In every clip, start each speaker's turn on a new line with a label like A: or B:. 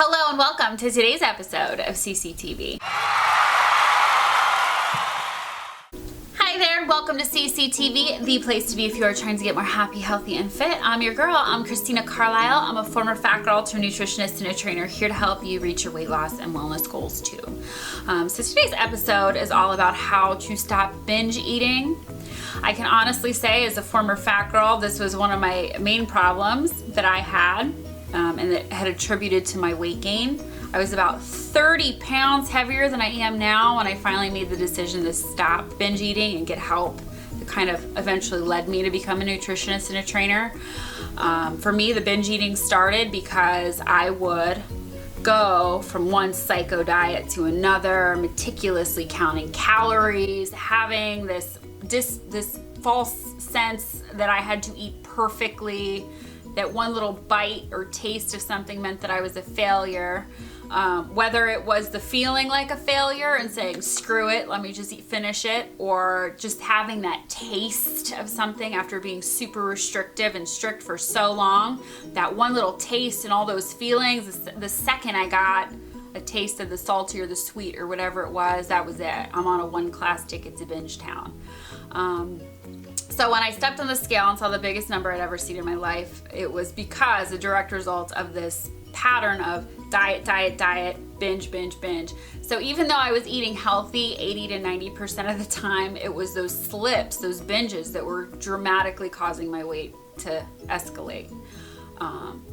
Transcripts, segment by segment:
A: Hello and welcome to today's episode of CCTV. Hi there, welcome to CCTV, the place to be if you are trying to get more happy, healthy, and fit. I'm your girl, I'm Christina Carlyle. I'm a former fat girl turned nutritionist and a trainer here to help you reach your weight loss and wellness goals too. So today's episode is all about how to stop binge eating. I can honestly say, as a former fat girl, this was one of my main problems that I had. And that had attributed to my weight gain. I was about 30 pounds heavier than I am now when I finally made the decision to stop binge eating and get help. It kind of eventually led me to become a nutritionist and a trainer. For me, the binge eating started because I would go from one psycho diet to another, meticulously counting calories, having this false sense that I had to eat perfectly, that one little bite or taste of something meant that I was a failure. Whether it was the feeling like a failure and saying, screw it, let me just finish it, or just having that taste of something after being super restrictive and strict for so long, that one little taste and all those feelings, the second I got a taste of the salty or the sweet or whatever it was, that was it. I'm on a 1-class ticket to Binge Town. So when I stepped on the scale and saw the biggest number I'd ever seen in my life, it was because a direct result of this pattern of diet, binge. So even though I was eating healthy 80 to 90% of the time, it was those slips, those binges that were dramatically causing my weight to escalate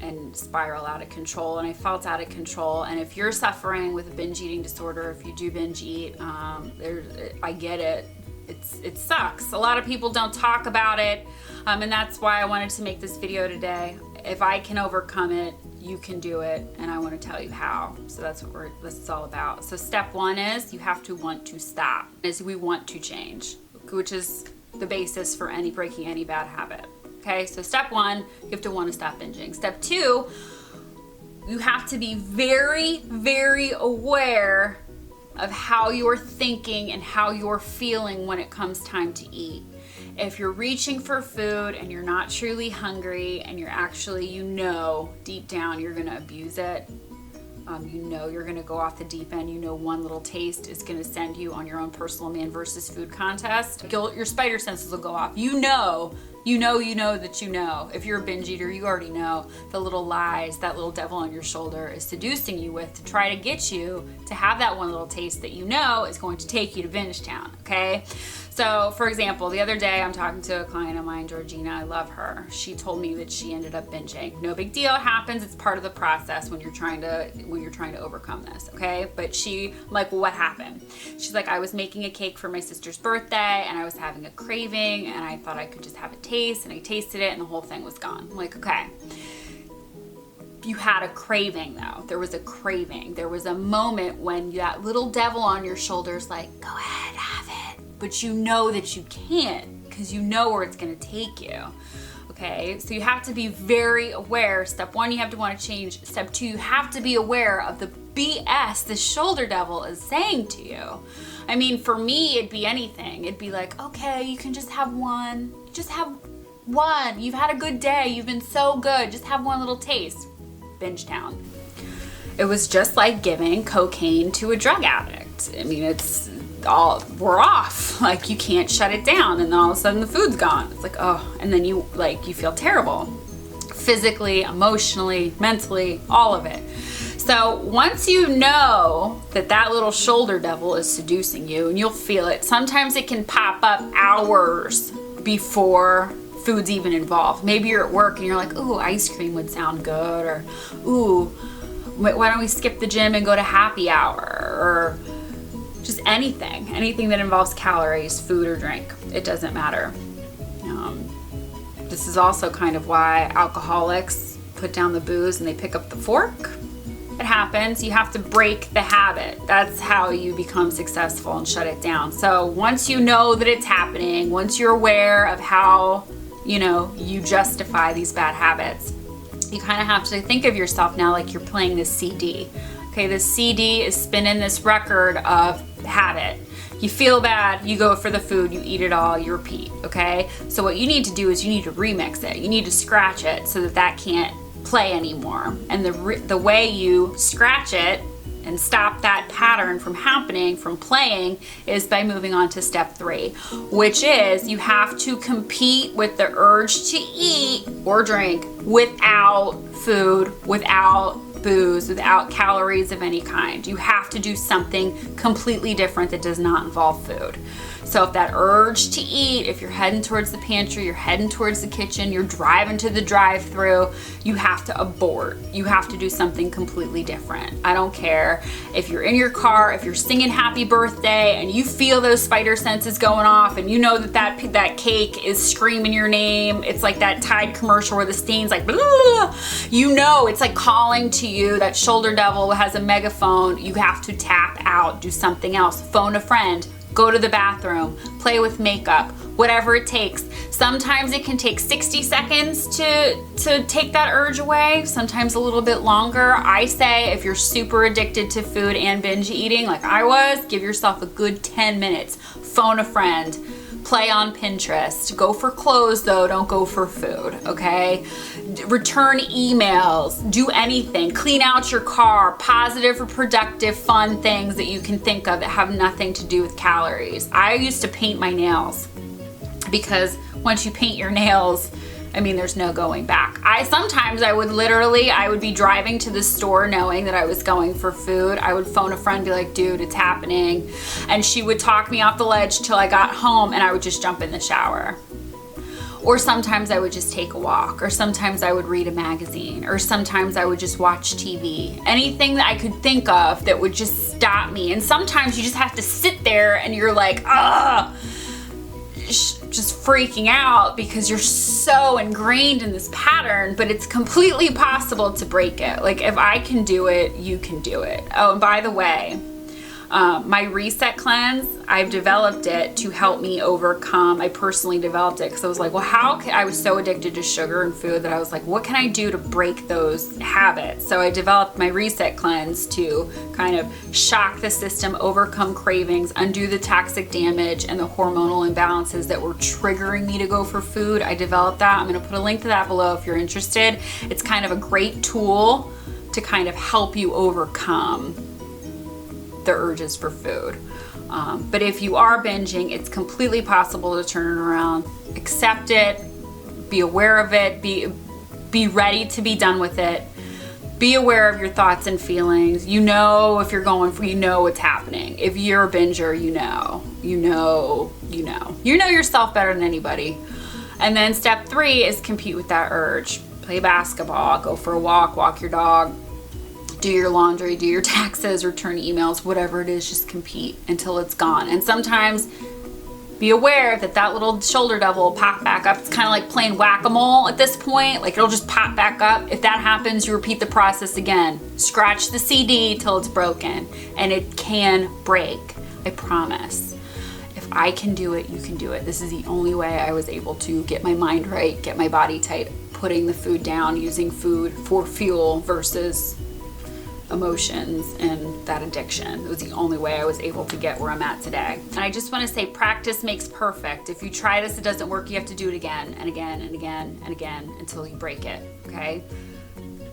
A: and spiral out of control. And I felt out of control. And if you're suffering with a binge eating disorder, if you do binge eat, I get it. It sucks. A lot of people don't talk about it, and that's why I wanted to make this video today. If I can overcome it, you can do it, and I want to tell you how. So that's what this is all about. So step one is you have to want to stop. We want to change, which is the basis for breaking any bad habit. Okay, so step one, you have to want to stop binging. Step two, you have to be very, very aware of how you're thinking and how you're feeling when it comes time to eat. If you're reaching for food and you're not truly hungry and you're actually, deep down you're gonna abuse it, you're gonna go off the deep end, one little taste is gonna send you on your own personal man versus food contest. Your spider senses will go off. If you're a binge eater, you already know the little lies that little devil on your shoulder is seducing you with to try to get you to have that one little taste that is going to take you to Binge Town, okay? So, for example, the other day I'm talking to a client of mine, Georgina. I love her. She told me that she ended up binging. No big deal. It happens. It's part of the process when you're trying to overcome this, okay? But well, what happened? She's like, I was making a cake for my sister's birthday and I was having a craving and I thought I could just have a taste, and I tasted it and the whole thing was gone. I'm like, okay. You had a craving though. There was a craving. There was a moment when that little devil on your shoulder's like, go ahead, have it. But you know that you can't because you know where it's going to take you. Okay, so you have to be very aware. Step one, you have to want to change. Step two, you have to be aware of the BS the shoulder devil is saying to you. I mean, for me, it'd be anything. It'd be like, okay, you can just have one. Just have one. You've had a good day. You've been so good. Just have one little taste. Binge Town. It was just like giving cocaine to a drug addict. I mean, we're off. Like, you can't shut it down, and then all of a sudden the food's gone. It's like, oh, and then you feel terrible. Physically, emotionally, mentally, all of it. So once you know that little shoulder devil is seducing you, and you'll feel it, sometimes it can pop up hours before food's even involved. Maybe you're at work and you're like, ooh, ice cream would sound good, or ooh, why don't we skip the gym and go to happy hour, or just anything that involves calories, food or drink. It doesn't matter. This is also kind of why alcoholics put down the booze and they pick up the fork. It happens. You have to break the habit. That's how you become successful and shut it down. So once you know that it's happening, once you're aware of how, you justify these bad habits, you kind of have to think of yourself now like you're playing this CD. Okay, this CD is spinning this record of habit. You feel bad, you go for the food, you eat it all, you repeat, okay? So what you need to do is you need to remix it. You need to scratch it so that can't play anymore. And the way you scratch it and stop that pattern from happening, from playing, is by moving on to step 3, which is you have to compete with the urge to eat or drink without food, without booze, without calories of any kind. You have to do something completely different that does not involve food. So if that urge to eat, if you're heading towards the pantry, you're heading towards the kitchen, you're driving to the drive-thru, you have to abort. You have to do something completely different. I don't care if you're in your car, if you're singing happy birthday and you feel those spider senses going off and you know that cake is screaming your name. It's like that Tide commercial where the stain's like, blah, you know, it's like calling to you. That shoulder devil has a megaphone. You have to tap out, do something else, phone a friend, go to the bathroom, play with makeup, whatever it takes. Sometimes it can take 60 seconds to take that urge away, sometimes a little bit longer. I say if you're super addicted to food and binge eating like I was, give yourself a good 10 minutes. Phone a friend, play on Pinterest. Go for clothes though, don't go for food, okay? Return emails, do anything, clean out your car, positive or productive, fun things that you can think of that have nothing to do with calories. I used to paint my nails because once you paint your nails, I mean, there's no going back. Sometimes I would be driving to the store knowing that I was going for food. I would phone a friend and be like, dude, it's happening. And she would talk me off the ledge till I got home and I would just jump in the shower. Or sometimes I would just take a walk, or sometimes I would read a magazine, or sometimes I would just watch TV. Anything that I could think of that would just stop me. And sometimes you just have to sit there and you're like, just freaking out because you're so ingrained in this pattern, but it's completely possible to break it. Like if I can do it, you can do it. Oh, and by the way, my reset cleanse, I've developed it to help me overcome. I personally developed it because I was like, well, I was so addicted to sugar and food that I was like, what can I do to break those habits? So I developed my reset cleanse to kind of shock the system, overcome cravings, undo the toxic damage and the hormonal imbalances that were triggering me to go for food. I developed that. I'm going to put a link to that below if you're interested. It's kind of a great tool to kind of help you overcome the urges for food. But if you are binging, it's completely possible to turn it around. Accept it, be aware of it, be ready to be done with it. Be aware of your thoughts and feelings. You know if you're going for, you know what's happening. If you're a binger, you know yourself better than anybody. And then step 3 is compete with that urge. Play basketball, go for a walk, walk your dog, do your laundry, do your taxes, return emails, whatever it is, just compete until it's gone. And sometimes be aware that little shoulder devil will pop back up. It's kind of like playing whack-a-mole at this point. Like it'll just pop back up. If that happens, you repeat the process again. Scratch the CD till it's broken, and it can break. I promise. If I can do it, you can do it. This is the only way I was able to get my mind right, get my body tight, putting the food down, using food for fuel versus emotions and that addiction. It was the only way I was able to get where I'm at today. And I just want to say, practice makes perfect. If you try this, it doesn't work, you have to do it again and again and again and again until you break it, okay?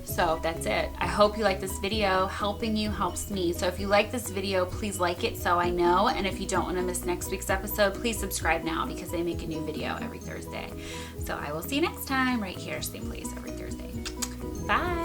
A: So that's it. I hope you like this video. Helping you helps me. So if you like this video, please like it so I know. And if you don't want to miss next week's episode, please subscribe now because they make a new video every Thursday. So I will see you next time right here, same place every Thursday. Bye.